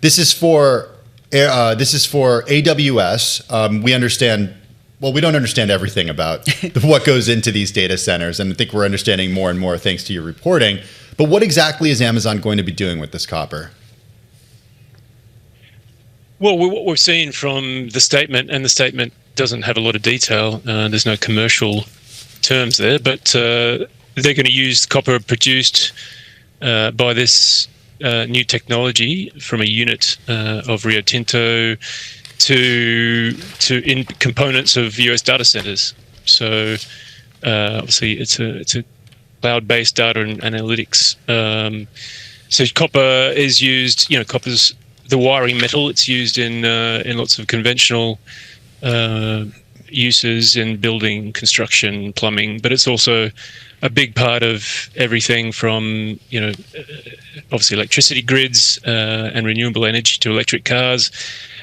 This is for AWS. We understand. Well, we don't understand everything about what goes into these data centers, and I think we're understanding more and more thanks to your reporting. But what exactly is Amazon going to be doing with this copper? Well, what we've seen from the statement, and the statement doesn't have a lot of detail. There's no commercial terms there, but they're going to use copper produced by this new technology from a unit of Rio Tinto to in components of US data centers. So obviously it's a cloud-based data and analytics. So copper is used. Copper's the wiring metal. It's used in lots of conventional uses in building, construction, plumbing, but it's also a big part of everything from obviously electricity grids and renewable energy to electric cars.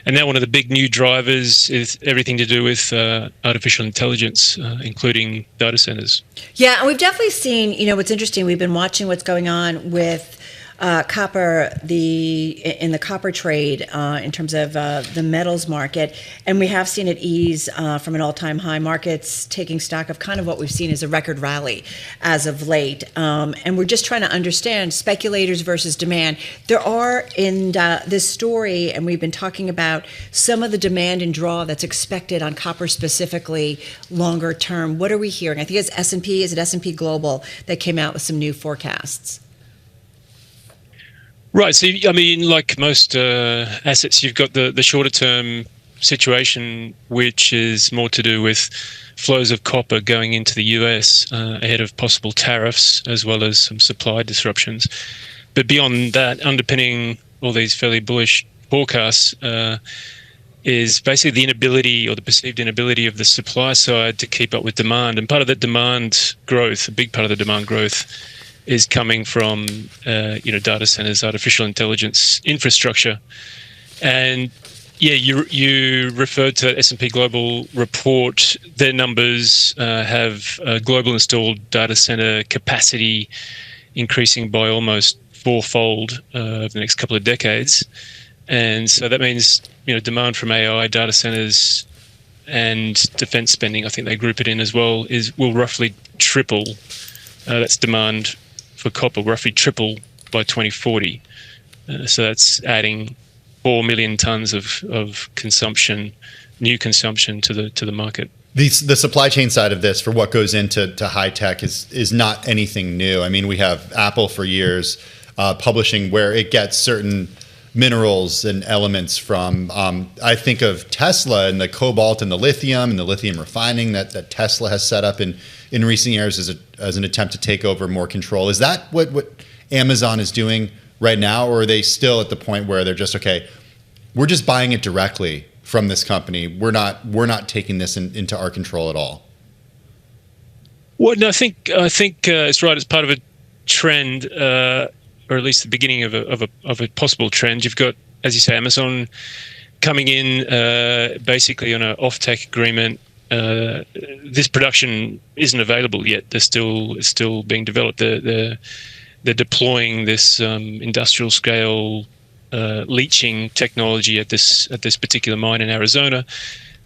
And now one of the big new drivers is everything to do with artificial intelligence, including data centers. Yeah, and we've definitely seen, what's interesting, we've been watching what's going on with copper, in the copper trade in terms of the metals market, and we have seen it ease from an all-time high. Markets taking stock of kind of what we've seen as a record rally as of late, and we're just trying to understand speculators versus demand. There are in this story, and we've been talking about some of the demand and draw that's expected on copper specifically longer term. What are we hearing? I think it's S&P. Is it S&P Global that came out with some new forecasts? Right. So, like most assets, you've got the shorter term situation, which is more to do with flows of copper going into the US ahead of possible tariffs, as well as some supply disruptions. But beyond that, underpinning all these fairly bullish forecasts is basically the inability, or the perceived inability, of the supply side to keep up with demand. And part of that demand growth, a big part of the demand growth, is coming from data centers, artificial intelligence infrastructure. And you referred to S&P Global report. Their numbers have global installed data center capacity increasing by almost fourfold over the next couple of decades. And so that means demand from AI, data centers, and defense spending, I think they group it in as well, will roughly triple. That's demand for copper, roughly triple by 2040. So that's adding 4 million tons of consumption, new consumption to the market. The supply chain side of this for what goes into high tech is not anything new. I mean, we have Apple for years publishing where it gets certain minerals and elements from. I think of Tesla and the cobalt and the lithium refining that Tesla has set up in recent years as an attempt to take over more control. Is that what Amazon is doing right now, or are they still at the point where they're just, okay, we're just buying it directly from this company, we're not taking this into our control at all? Well, no, I think it's right. It's part of a trend, or at least the beginning of a possible trend. You've got, as you say, Amazon coming in basically on an off-take agreement. This production isn't available yet. It's still being developed. They're deploying this industrial scale leaching technology at this particular mine in Arizona.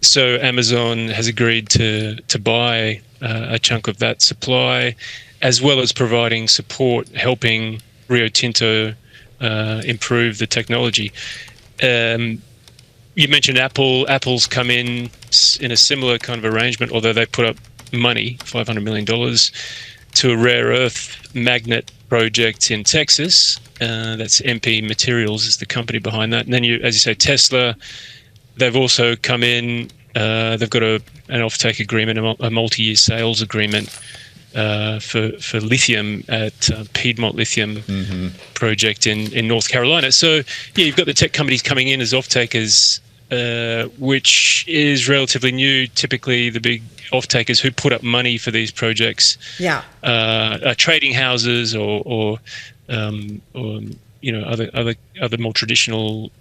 So Amazon has agreed to buy a chunk of that supply, as well as providing support, helping Rio Tinto improve the technology. You mentioned Apple. Apple's come in a similar kind of arrangement, although they put up money, $500 million, to a rare earth magnet project in Texas. That's MP Materials is the company behind that. And then, as you say, Tesla, they've also come in. They've got an offtake agreement, a multi-year sales agreement for lithium at Piedmont Lithium project in North Carolina. So, you've got the tech companies coming in as off-takers, which is relatively new. Typically, the big off-takers who put up money for these projects are trading houses or other more traditional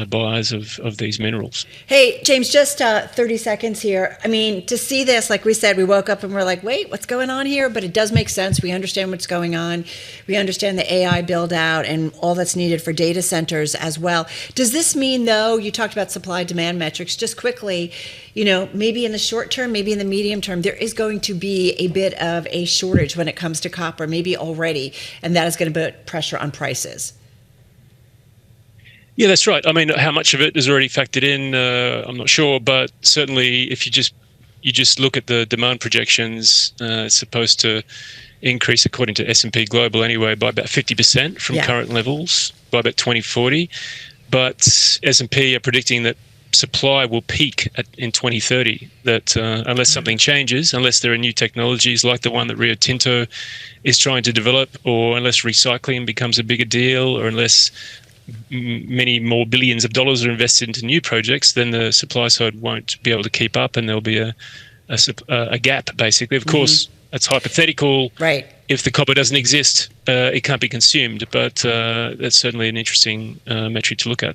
buyers of these minerals. Hey, James, just 30 seconds here. I mean, to see this, like we said, we woke up and we're like, wait, what's going on here? But it does make sense. We understand what's going on. We understand the AI build out and all that's needed for data centers as well. Does this mean, though, you talked about supply demand metrics, just quickly, maybe in the short term, maybe in the medium term, there is going to be a bit of a shortage when it comes to copper, maybe already, and that is going to put pressure on prices? Yeah, that's right. I mean, how much of it is already factored in, I'm not sure, but certainly if you just look at the demand projections, it's supposed to increase, according to S&P Global anyway, by about 50% from current levels by about 2040. But S&P are predicting that supply will peak in 2030, that unless something changes, unless there are new technologies like the one that Rio Tinto is trying to develop, or unless recycling becomes a bigger deal, or unless many more billions of dollars are invested into new projects, then the supply side won't be able to keep up, and there'll be a gap, basically. Of course, that's hypothetical. Right. If the copper doesn't exist, it can't be consumed, but that's certainly an interesting metric to look at.